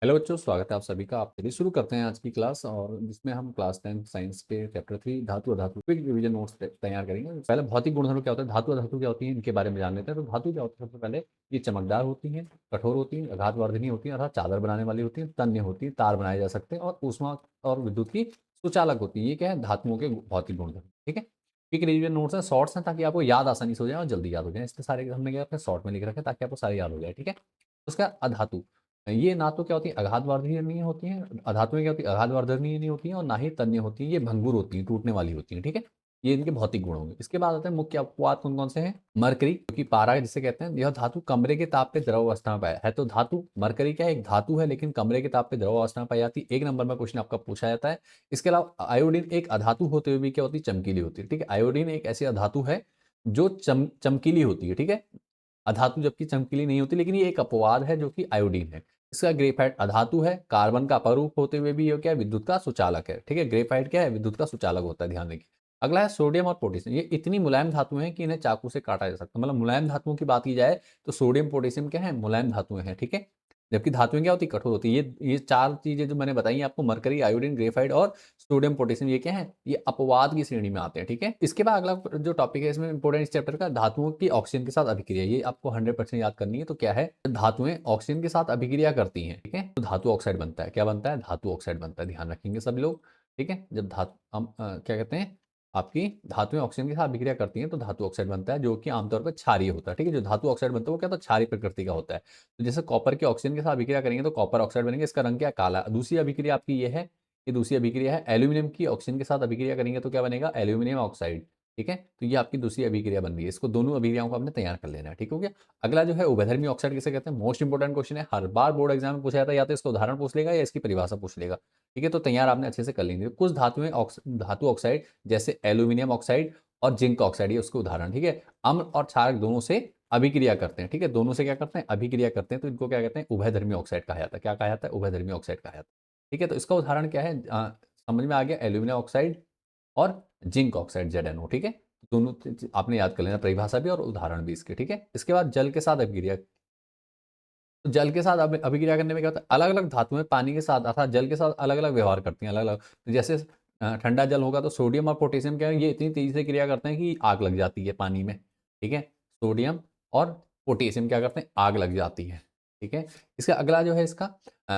Hello बच्चों, स्वागत है आप सभी का। आप चलिए शुरू करते हैं आज की क्लास, और जिसमें हम क्लास 10 साइंस के चैप्टर 3 धातु अधातु क्विक रिवीजन नोट्स तैयार करेंगे। पहले भौतिक गुणधर्म क्या होता है, धातु अधातु क्या होती है, इनके बारे में जान लेते हैं। तो धातु क्या होता है, सबसे पहले ये चमकदार होती हैं, कठोर होती हैं, आघातवर्धनी होती हैं अर्थात चादर बनाने वाली होती हैं, तन्य होती हैं, तार बनाए जा सकते हैं, और ऊष्मा और विद्युत की सुचालक होती है। ये क्या है, धातुओं के भौतिक गुणधर्म। ठीक है, क्विक रिवीजन नोट्स हैं, शॉर्ट्स हैं, ताकि आपको याद आसानी से हो जाए और जल्दी याद हो जाए। इसके सारे हमने क्या शॉर्ट में लिख रखे हैं ताकि आपको सारे याद हो जाए। ठीक है, उसका अधातु, ये ना तो क्या होती है आघातवर्धनीय नहीं होती हैं, अधातुएं क्या होती है आघातवर्धनीय नहीं होती हैं, और ना ही तन्य होती हैं, ये भंगुर होती हैं, टूटने वाली होती हैं। ठीक है, ये इनके भौतिक गुण होंगे। इसके बाद आते हैं मुख्य अपवाद कौन कौन से हैं। मरकरी, जो कि पारा है जिसे कहते हैं, यह धातु कमरे के ताप पे द्रव अवस्था में पाया है। तो धातु मरकरी क्या है, एक धातु है लेकिन कमरे के ताप पे द्रव अवस्था में पाई जाती है। एक नंबर में क्वेश्चन आपका पूछा जाता है। इसके अलावा आयोडीन एक अधातु होते हुए भी क्या होती है, चमकीली होती है। ठीक है, आयोडीन एक ऐसी अधातु है जो चमकीली होती है। ठीक है, अधातु जबकि चमकीली नहीं होती, लेकिन ये एक अपवाद है जो कि आयोडीन है। इसका ग्रेफाइट अधातु है, कार्बन का अपरूप होते हुए भी ये क्या है, विद्युत का सुचालक है। ठीक है, ग्रेफाइट क्या है, विद्युत का सुचालक होता है, ध्यान रखिए। अगला है सोडियम और पोटेशियम। ये इतनी मुलायम धातु हैं कि इन्हें चाकू से काटा जा सकता है। मतलब मुलायम धातुओं की बात की जाए तो सोडियम पोटेशियम क्या है, मुलायम धातुएं हैं। ठीक है, जबकि धातुएं क्या होती है, कठोर होती है। ये चार चीजें जो मैंने बताई आपको, मरकरी, आयोडीन, ग्रेफाइट और सोडियम पोटेशियम, ये क्या है, ये अपवाद की श्रेणी में आते हैं। ठीक है, इसके बाद अगला जो टॉपिक है इसमें इंपोर्टेंट इस चैप्टर का, धातुओं की ऑक्सीजन के साथ अभिक्रिया। ये आपको 100% याद करनी है। तो क्या है, धातुएं ऑक्सीजन के साथ अभिक्रिया करती हैं। ठीक है, तो धातु ऑक्साइड बनता है। क्या बनता है, धातु ऑक्साइड बनता है, ध्यान रखेंगे सभी लोग। ठीक है, जब धातु हम क्या कहते हैं, आपकी धातुएं ऑक्सीजन के साथ अभिक्रिया करती हैं तो धातु ऑक्साइड बनता है, जो कि आमतौर पर क्षारीय होता है। ठीक है, जो धातु ऑक्साइड बनता है वो क्या होता है, क्षारीय प्रकृति का होता है। तो जैसे कॉपर के ऑक्सीजन के साथ अभिक्रिया करेंगे तो कॉपर ऑक्साइड बनेंगे। इसका रंग क्या है, काला। दूसरी अभिक्रिया आपकी ये है, ये दूसरी अभिक्रिया है, एल्यूमिनियम की ऑक्सीजन के साथ अभिक्रिया करेंगे तो क्या बनेगा, एल्यूमिनियम ऑक्साइड। ठीक है, तो ये आपकी दूसरी अभिक्रिया बन रही है। इसको दोनों अभिक्रियाओं को आपने तैयार कर लेना है। ठीक हो गया। अगला जो है उभयधर्मी ऑक्साइड किसे कहते हैं, मोस्ट इंपोर्टेंट क्वेश्चन है, हर बार बोर्ड एग्जाम में पूछा जाता है, या तो इसका उदाहरण पूछ लेगा या इसकी परिभाषा पूछ लेगा। ठीक है, तो तैयार आपने अच्छे से कर लेंगे। कुछ धातुएं धातु ऑक्साइड जैसे एल्यूमिनियम ऑक्साइड और जिंक ऑक्साइड, ये उसके उदाहरण। ठीक है, अम्ल और क्षारक दोनों से अभिक्रिया करते हैं। ठीक है, दोनों से क्या करते हैं, अभिक्रिया करते हैं, तो इनको क्या कहते हैं, उभयधर्मी ऑक्साइड कहा जाता है। क्या कहा जाता है, उभयधर्मी ऑक्साइड कहा जाता है। ठीक है, तो इसका उदाहरण क्या है, समझ में आ गया, एल्यूमिनियम ऑक्साइड और जिंक ऑक्साइड ZnO। ठीक है, दोनों आपने याद कर लेना, परिभाषा भी और उदाहरण भी इसके। ठीक है, इसके बाद जल के साथ अभिक्रिया। तो जल के साथ अभिक्रिया करने में क्या होता है, अलग अलग धातुएं पानी के साथ अर्थात जल के साथ अलग अलग व्यवहार करती हैं, अलग अलग। तो जैसे ठंडा जल होगा तो सोडियम और पोटेशियम क्या है, ये इतनी तेजी से क्रिया करते हैं कि आग लग जाती है पानी में। ठीक है, सोडियम और पोटेशियम क्या करते हैं, आग लग जाती है। ठीक है, इसका अगला जो है, इसका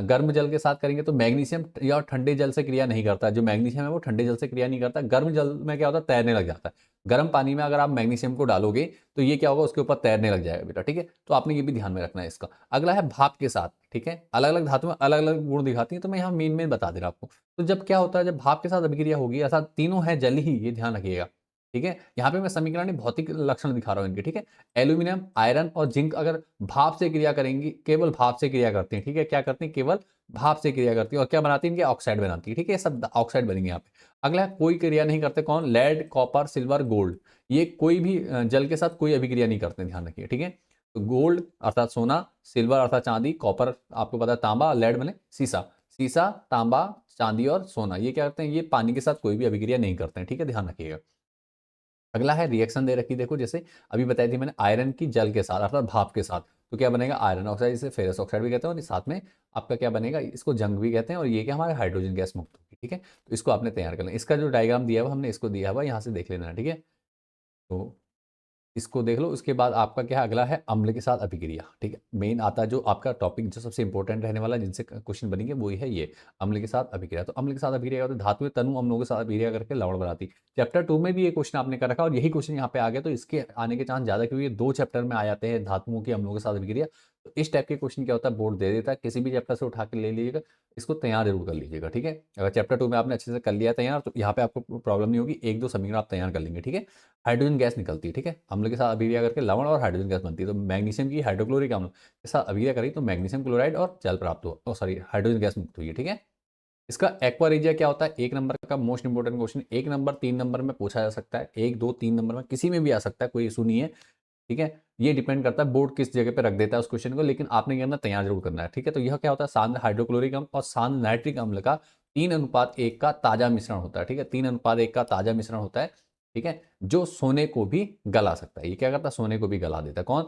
गर्म जल के साथ करेंगे तो मैग्नीशियम या ठंडे जल से क्रिया नहीं करता। जो मैग्नीशियम है वो ठंडे जल से क्रिया नहीं करता। गर्म जल में क्या होता है, तैरने लग जाता है। गर्म पानी में अगर आप मैग्नीशियम को डालोगे तो ये क्या होगा, उसके ऊपर तैरने लग जाएगा बेटा। ठीक है, तो आपने ये भी ध्यान में रखना है इसका। अगला है भाप के साथ। ठीक है, अलग अलग धातुएं अलग अलग गुण दिखाती हैं, तो मैं यहाँ मेन मेन बता दे रहा आपको। तो जब क्या होता है, जब भाप के साथ अभिक्रिया होगी, अर्थात तीनों है जल ही, ये ध्यान रखिएगा। ठीक है, यहाँ पे मैं समीकरण में भौतिक लक्षण दिखा रहा हूँ इनके। ठीक है, एल्यूमिनियम, आयरन और जिंक अगर भाप से क्रिया करेंगी, केवल भाप से क्रिया करते हैं। ठीक है, क्या करते हैं, केवल भाप से क्रिया करती है, और क्या बनाती है, इनके ऑक्साइड बनाती है। ठीक है, सब ऑक्साइड बनेंगे यहाँ पे। अगला है कोई क्रिया नहीं करते, कौन, लेड, कॉपर, सिल्वर, गोल्ड। ये कोई भी जल के साथ कोई अभिक्रिया नहीं करते, ध्यान रखिए। ठीक है, तो गोल्ड अर्थात सोना, सिल्वर अर्थात चांदी, कॉपर आपको पता है तांबा, लेड मैंने सीसा। सीसा, तांबा, चांदी और सोना, ये क्या करते हैं, ये पानी के साथ कोई भी अभिक्रिया नहीं करते हैं। ठीक है, ध्यान रखिएगा। अगला है रिएक्शन दे रखी, देखो जैसे अभी बताई थी मैंने, आयरन की जल के साथ अर्थात भाप के साथ, तो क्या बनेगा, आयरन ऑक्साइड, इसे फेरस ऑक्साइड भी कहते हैं, और साथ में आपका क्या बनेगा, इसको जंग भी कहते हैं, और ये क्या हमारे हाइड्रोजन गैस मुक्त होगी। ठीक है, तो इसको आपने तैयार कर लेना। इसका जो डायग्राम दिया हुआ हमने, इसको दिया हुआ यहाँ से देख लेना है। ठीक है, तो इसको देख लो। उसके बाद आपका क्या है, अगला है अम्ल के साथ अभिक्रिया। ठीक है, मेन आता है जो आपका टॉपिक, जो सबसे इंपॉर्टेंट रहने वाला है, जिनसे क्वेश्चन बनेंगे, वही है ये अम्ल के साथ अभिक्रिया। तो अम्ल के साथ अभिक्रिया होती है, धातुएं तनु अम्लों के साथ अभिक्रिया करके लवण बनाती। चैप्टर 2 में भी ये क्वेश्चन आपने कर रखा, और यही क्वेश्चन यहाँ पे आ गया, तो इसके आने के चांस ज्यादा, क्योंकि ये 2 चैप्टर में आ जाते हैं, धातुओं की अम्लों के साथ अभिक्रिया। तो इस टाइप के क्वेश्चन क्या होता है, बोर्ड दे देता है, किसी भी चैप्टर से उठा के ले लीजिएगा, इसको तैयार जरूर कर लीजिएगा। ठीक है, अगर चैप्टर 2 में आपने अच्छे से कर लिया तैयार, तो यहाँ पे आपको प्रॉब्लम नहीं होगी, एक दो समीकरण आप तैयार कर लेंगे। ठीक है, हाइड्रोजन गैस निकलती है। ठीक है, अम्ल के साथ अभिक्रिया करके लवण और हाइड्रोजन गैस बनती है। तो मैग्नीशियम की हाइड्रोक्लोरिक अम्ल के साथ अभिक्रिया करी तो मैग्नीशियम क्लोराइड और जल प्राप्त हुआ, सॉरी हाइड्रोजन गैस मुक्त हुई है। ठीक है, इसका एक्वा रेजिया क्या होता है, एक नंबर का मोस्ट इंपोर्टेंट क्वेश्चन, एक नंबर 3 नंबर में पूछा जा सकता है, 1 2 3 नंबर में किसी में भी आ सकता है, कोई इशू नहीं है। ठीक है, ये डिपेंड करता है बोर्ड किस जगह पे रख देता है उस क्वेश्चन को, लेकिन आपने क्या करना, तैयार जरूर करना है। ठीक है, तो यह क्या होता है, सांद्र हाइड्रोक्लोरिक अम्ल और सांद्र नाइट्रिक अम्ल का 3:1 का ताजा मिश्रण होता है। ठीक है, 3:1 का ताजा मिश्रण होता है। ठीक है, जो सोने को भी गला सकता है। ये क्या करता है, सोने को भी गला देता है, कौन,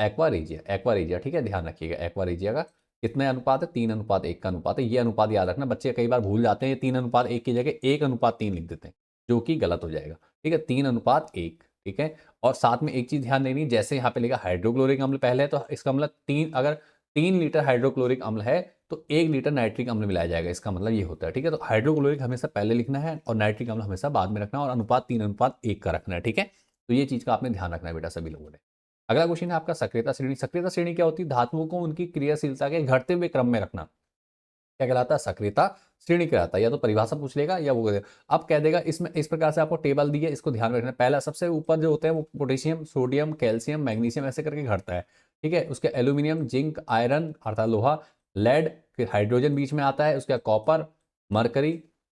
एक्वा रेजिया, एक्वा रेजिया। ठीक है, ध्यान रखिएगा एक्वा रेजिया का। कितने अनुपात है? 3:1 का अनुपात है। ये अनुपात याद रखना, बच्चे कई बार भूल जाते हैं, 3:1 की जगह 1:3 लिख देते हैं, जो कि गलत हो जाएगा। ठीक है, 3:1। ठीक है, और साथ में एक चीज ध्यान देनी, जैसे यहाँ पे लिखा हाइड्रोक्लोरिक अम्ल पहले है, तो इसका मतलब अगर 3 लीटर हाइड्रोक्लोरिक अम्ल है तो 1 लीटर नाइट्रिक अम्ल मिलाया जाएगा, इसका मतलब ये होता है। ठीक है, तो हाइड्रोक्लोरिक हमेशा पहले लिखना है और नाइट्रिक अम्ल हमेशा बाद में रखना है, और अनुपात 3:1 का रखना है। ठीक है, तो ये चीज का आपने ध्यान रखना है बेटा सभी लोगों ने। अगला क्वेश्चन है आपका सक्रियता श्रेणी। सक्रियता श्रेणी क्या होती है? धातुओं को उनकी क्रियाशीलता के घटते हुए क्रम में रखना, क्या कहलाता है? सक्रियता श्रेणी कहलाता है। या तो परिभाषा पूछ लेगा या वो अब कह देगा। इसमें इस प्रकार से आपको टेबल दी है, इसको ध्यान रखना। पहला सबसे ऊपर जो होते हैं वो पोटेशियम, सोडियम, कैल्शियम, मैग्नीशियम ऐसे करके घटता है। ठीक है, उसके एल्यूमिनियम, जिंक, आयरन अर्थात लोहा, लेड, फिर हाइड्रोजन बीच में आता है, उसका कॉपर, मरकरी,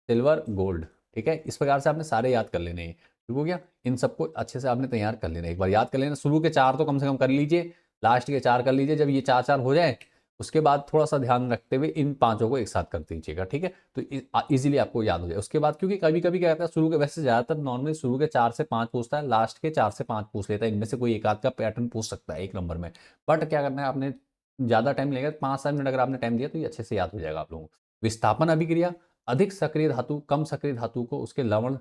सिल्वर, गोल्ड। ठीक है, इस प्रकार से आपने सारे याद कर लेने हैं। ठीक हो गया, इन सबको अच्छे से आपने तैयार कर लेना है। एक बार याद कर लेना, शुरू के 4 तो कम से कम कर लीजिए, लास्ट के 4 कर लीजिए। जब ये 4-4 हो जाए उसके बाद थोड़ा सा ध्यान रखते हुए इन 5 को एक साथ कर दीजिएगा। ठीक है, तो इजीली आपको याद हो जाए। उसके बाद क्योंकि कभी कभी क्या कहता है, शुरू के वैसे ज्यादातर नॉर्मली शुरू के 4 से 5 पूछता है, लास्ट के 4 से 5 पूछ लेता है। इनमें से कोई एक आध का पैटर्न पूछ सकता है 1 नंबर में। बट क्या करना है, आपने ज्यादा टाइम लेगा, 5-7 मिनट अगर आपने टाइम दिया तो ये अच्छे से याद हो जाएगा आप लोगों को। विस्थापन अभिक्रिया, अधिक सक्रिय धातु कम सक्रिय धातु को उसके लवण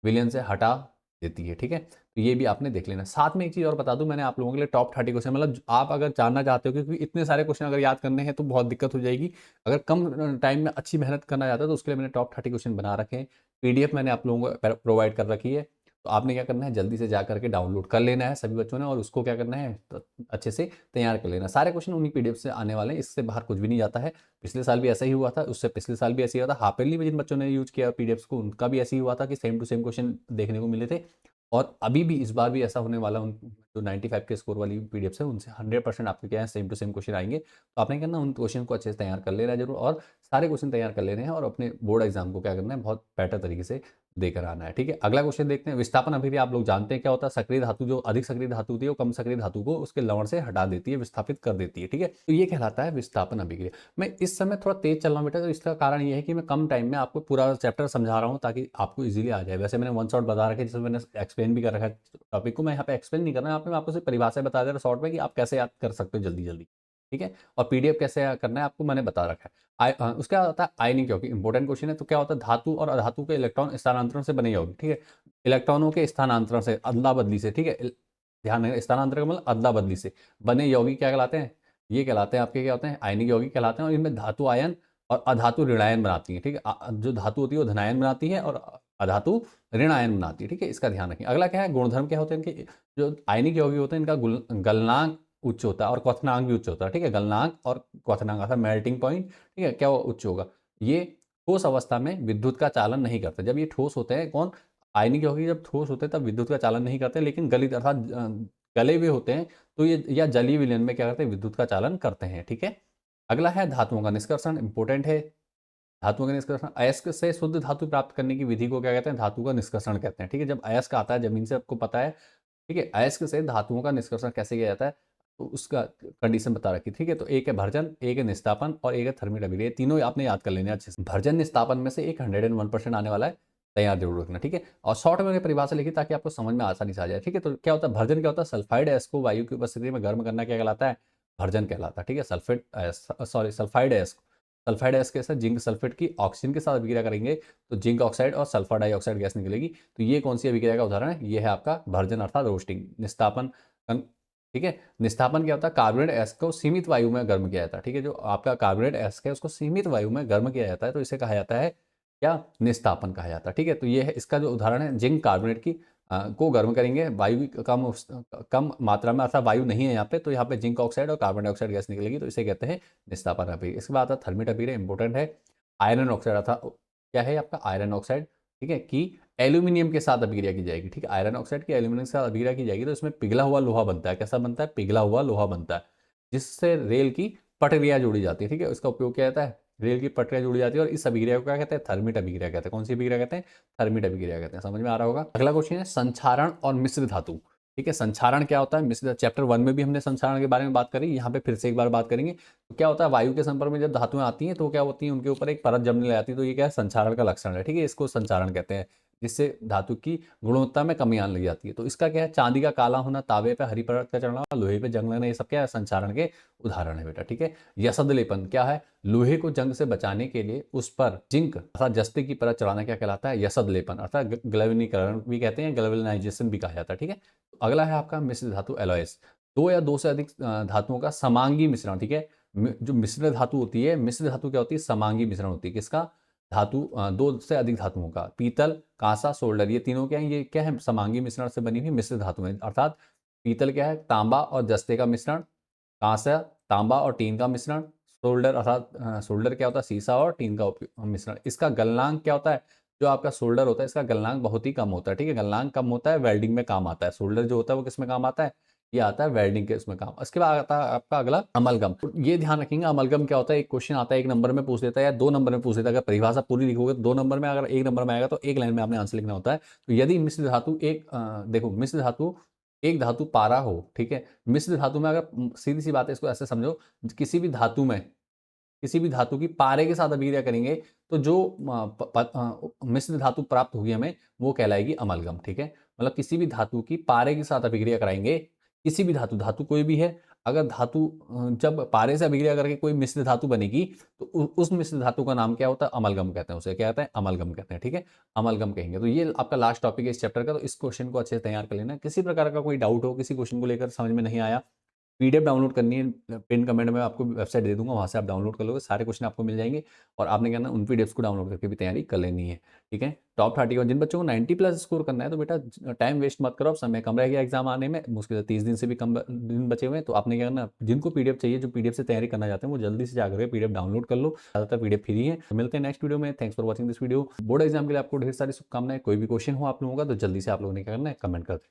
विलयन से हटा देती है। ठीक है, तो ये भी आपने देख लेना। साथ में एक चीज और बता दूं, मैंने आप लोगों के लिए टॉप 30 क्वेश्चन, मतलब आप अगर जानना चाहते हो, क्योंकि इतने सारे क्वेश्चन अगर याद करने हैं तो बहुत दिक्कत हो जाएगी। अगर कम टाइम में अच्छी मेहनत करना चाहते हो तो उसके लिए मैंने टॉप 30 क्वेश्चन बना रखे हैं। पीडीएफ मैंने आप लोगों को प्रोवाइड कर रखी है, तो आपने क्या करना है, जल्दी से जा करके डाउनलोड कर लेना है सभी बच्चों ने, और उसको क्या करना है, तो अच्छे से तैयार कर लेना। सारे क्वेश्चन उन्हीं पीडीएफ से आने वाले हैं, इससे बाहर कुछ भी नहीं जाता है। पिछले साल भी ऐसा ही हुआ था, उससे पिछले साल भी ऐसे ही हुआ था। हाफिली में जिन बच्चों ने यूज किया पीडीएफ को, उनका भी ऐसे ही हुआ था कि सेम टू सेम क्वेश्चन देखने को मिले थे। और अभी भी इस बार भी ऐसा होने वाला, उन जो 95 के स्कोर वाली पीडीएफ है उनसे 100% आपके क्या है, सेम टू सेम क्वेश्चन आएंगे। तो आपने क्या ना, उन क्वेश्चन को अच्छे से तैयार कर लेना है जरूर, और सारे क्वेश्चन तैयार कर लेने हैं, और अपने बोर्ड एग्जाम को क्या करना है, बहुत बेटर तरीके से देकर आना है। ठीक है, अगला क्वेश्चन देखते हैं। विस्थापन अभिक्रिया आप लोग जानते हैं क्या होता है। सक्रिय धातु जो अधिक सक्रिय धातु होती है वो कम सक्रिय धातु को उसके लवण से हटा देती है, विस्थापित कर देती है। ठीक है, तो ये कहलाता है विस्थापन अभिक्रिया। मैं इस समय थोड़ा तेज चल रहा हूँ बेटा, तो इसका कारण ये है कि मैं कम टाइम में आपको पूरा चैप्टर समझा रहा हूँ ताकि आपको इजीली आ जाए। वैसे मैंने वन शॉट बता रखा है, जिसमें मैंने एक्सप्लेन भी कर रखा है टॉपिक को। मैं यहाँ पे एक्सप्लेन नहीं करना है, आपने आपको सिर्फ परिभाषा बता दे रहा शॉर्ट में कि आप कैसे याद कर सकते हो जल्दी जल्दी। ठीक है, और पीडीएफ कैसे करना है आपको मैंने बता रखा है। उसका होता है आयनिक यौगिक, इंपॉर्टेंट क्वेश्चन है। तो क्या होता है, धातु और अधातु के इलेक्ट्रॉन स्थानांतरण से बने यौगिक। ठीक है, इलेक्ट्रॉनों के स्थानांतरण से, अदला बदली से। ठीक है, ध्यान रखना, स्थानांतरण का मतलब अदला बदली से बने यौगिक क्या कहलाते हैं, ये कहलाते हैं आपके क्या होते हैं, आयनिक यौगिक कहलाते हैं। और इनमें धातु आयन और अधातु ऋणायन बनाती है। ठीक है, जो धातु होती है वो धनायन बनाती है और अधातु ऋण आयन बनाती है। ठीक है, इसका ध्यान रखें। अगला क्या है, गुणधर्म क्या होते हैं इनके। जो आयनिक यौगिक होते हैं इनका गलनांक उच्च होता है और क्वथनांक भी उच्च होता है। ठीक है, गलनांक और क्वथनांक अर्थात मेल्टिंग पॉइंट, ठीक है, क्या वो उच्च होगा। ये ठोस अवस्था में विद्युत का चालन नहीं करते। जब ये ठोस होते हैं, कौन, आयनिक यौगिक जब ठोस होते हैं तब विद्युत का चालन नहीं करते, लेकिन गलित अर्थात गले हुए होते हैं तो ये, या जलीय विलयन में क्या करते हैं, विद्युत का चालन करते हैं। ठीक है, अगला है धातुओं का निष्कर्षण, इंपोर्टेंट है। धातुओं का निष्कर्षण, अयस्क से शुद्ध धातु प्राप्त करने की विधि को क्या कहते हैं, धातु का निष्कर्षण कहते हैं। ठीक है, जब अयस्क आता है जमीन से, आपको पता है। ठीक है, अयस्क से धातुओं का निष्कर्षण कैसे किया जाता है, तो उसका कंडीशन बता रखी। ठीक है, तो एक है भर्जन, एक है निस्तापन और एक है थर्मिट अभिक्रिया। तीनों आपने याद कर लेने अच्छे से। भर्जन निस्तापन में से एक 101% आने वाला है, तैयार जरूर रखना। ठीक है, और शॉर्ट में मैंने परिभाषा लिखी ताकि आपको समझ में आसानी से आ जाए। ठीक है, तो क्या होता है भर्जन, क्या होता है, सल्फाइड अयस्क को वायु की उपस्थिति में गर्म करना क्या कहलाता है, भर्जन कहलाता है। ठीक है, सल्फाइड अयस्क, सल्फाइड अयस्क के साथ जिंक सल्फेट की ऑक्सीजन के साथ अभिक्रिया करेंगे तो जिंक ऑक्साइड और सल्फर डाइऑक्साइड गैस निकलेगी। तो ये कौन सी अभिक्रिया का उदाहरण है, ये है आपका भर्जन अर्थात रोस्टिंग। निस्तापन, ठीक है, निस्तापन क्या होता है, कार्बोनेट अयस्क को सीमित वायु में गर्म किया जाता है। ठीक है, जो आपका कार्बोनेट अयस्क है उसको सीमित वायु में गर्म किया जाता है, तो इसे कहा जाता है क्या, निस्तापन कहा जाता है। ठीक है, तो ये है इसका जो उदाहरण है, जिंक कार्बोनेट की को गर्म करेंगे, वायु की कम मात्रा में, अर्थात वायु नहीं है यहाँ पे, तो यहाँ पे जिंक ऑक्साइड और कार्बन डाइऑक्साइड गैस निकलेगी, तो इसे कहते हैं निस्तापन अभिक्रिया। इसके बाद आता है थर्मिट अभिक्रिया, इंपॉर्टेंट है। आयरन ऑक्साइड अर्थात क्या है आपका, आयरन ऑक्साइड, ठीक है, कि एल्यूमिनियम के साथ अभिक्रिया की जाएगी। ठीक है, आयरन ऑक्साइड की एल्यूमिनियम के साथ अभिक्रिया की जाएगी तो इसमें पिघला हुआ लोहा बनता है। कैसा बनता है, पिघला हुआ लोहा बनता है, जिससे रेल की पटरियां जुड़ी जाती है। ठीक है, इसका उपयोग किया जाता है, रेल की पटरियां जुड़ी जाती है, और इस अभिक्रिया को क्या कहते हैं, थर्मिट अभिक्रिया कहते हैं। कौन सी अभिक्रिया कहते हैं, थर्मिट अभिक्रिया कहते हैं। समझ में आ रहा होगा। अगला क्वेश्चन है संक्षारण और मिश्र धातु। ठीक है, संक्षारण क्या होता है, मिश्र, चैप्टर 1 में भी हमने संक्षारण के बारे में बात करी, यहाँ पे फिर से एक बार बात करेंगे। तो क्या होता है, वायु के संपर्क में जब धातुएं आती हैं तो क्या होती हैं, उनके ऊपर एक परत जमने लग जाती है, तो ये क्या है, संक्षारण का लक्षण है। ठीक है, इसको संक्षारण कहते हैं। जिससे धातु की गुणवत्ता में कमी आने लग जाती है। तो इसका क्या है, चांदी का काला होना, तावे पे हरी परत का चढ़ना, लोहे पे जंग लगना, ये सब क्या है, संक्षारण के उदाहरण है बेटा। ठीक है। यसद लेपन क्या है, लोहे को जंग से बचाने के लिए उस पर जिंक अर्थात जस्ते की परत चढ़ाना क्या कहलाता है, यसद लेपन अर्थात ग्लैवेनीकरण भी कहते हैं, ग्लैवेनाइजेशन भी कहा जाता है। ठीक है। अगला है आपका मिश्र धातु एलॉयस, दो या दो से अधिक धातुओं का समांगी मिश्रण। ठीक है। जो मिश्र धातु होती है, मिश्र धातु क्या होती है, समांगी मिश्रण होती है। किसका, धातु दो से अधिक धातुओं का, पीतल, कांसा, सोल्डर, ये तीनों क्या है, ये क्या है, समांगी मिश्रण से बनी हुई मिश्र धातु है। अर्थात पीतल क्या है, तांबा और जस्ते का मिश्रण, कांसा तांबा और टीन का मिश्रण, सोल्डर अर्थात सोल्डर क्या होता है, शीशा और टीन का मिश्रण। इसका गलनांक क्या होता है, जो आपका सोल्डर होता है इसका गलनांक बहुत ही कम होता है। ठीक है। गलनांक कम होता है, वेल्डिंग में काम आता है। सोल्डर जो होता है वो किस में काम आता है, ये आता है वेल्डिंग के इसमें काम। उसके बाद आता है आपका अगला अमलगम। ये ध्यान रखेंगे अमलगम क्या होता है, एक क्वेश्चन आता है, एक नंबर में पूछ देता है या दो नंबर में पूछ देता है। अगर परिभाषा पूरी लिखोगे तो दो नंबर में, अगर एक नंबर में आएगा तो एक लाइन में आपने आंसर लिखना होता है। तो यदि मिश्र धातु एक देखो मिश्र धातु एक धातु पारा हो, ठीक है, मिश्र धातु में अगर सीधी सी बात है, इसको ऐसे समझो, किसी भी धातु में किसी भी धातु की पारे के साथ अभिक्रिया करेंगे तो जो मिश्र धातु प्राप्त होगी हमें, वो कहलाएगी अमलगम। ठीक है। मतलब किसी भी धातु की पारे के साथ अभिक्रिया कराएंगे, किसी भी धातु धातु कोई भी है, अगर धातु जब पारे से अभिक्रिया करके कोई मिश्र धातु बनेगी तो उस मिश्र धातु का नाम क्या होता है, अमलगम कहते हैं उसे। क्या कहते हैं, अमलगम कहते हैं। ठीक है। अमलगम कहेंगे। तो ये आपका लास्ट टॉपिक है इस चैप्टर का, तो इस क्वेश्चन को अच्छे से तैयार कर लेना। किसी प्रकार का कोई डाउट हो, किसी क्वेश्चन को लेकर समझ में नहीं आया, पीडीएफ डाउनलोड करनी है, पिन कमेंट में आपको वेबसाइट दे दूंगा, वहां से आप डाउनलोड कर लोगे, सारे क्वेश्चन आपको मिल जाएंगे। और आपने क्या ना उन पीडीएफ्स को डाउनलोड करके भी तैयारी कर लेनी है। ठीक है। टॉप 30 और जिन बच्चों को 90 प्लस स्कोर करना है तो बेटा टाइम वेस्ट मत करो, अब समय कम रह गया एग्जाम आने में, मुश्किल से 30 दिन से भी कम दिन बचे हुए हैं। तो आपने क्या करना, जिनको पीडीएफ चाहिए, जो पीडीएफ से तैयारी करना चाहते हैं, वो जल्दी से जाकर पीडीएफ डाउनलोड कर लो। ज़्यादातर पीडीएफ फ्री है। तो मिलते हैं नेक्स्ट वीडियो में। Thanks for watching this video. Board exam के लिए आपको ढेर सारी शुभकामनाएं। कोई भी क्वेश्चन हो आप लोगों का तो जल्दी से आप लोगों ने क्या करना है, कमेंट कर दें।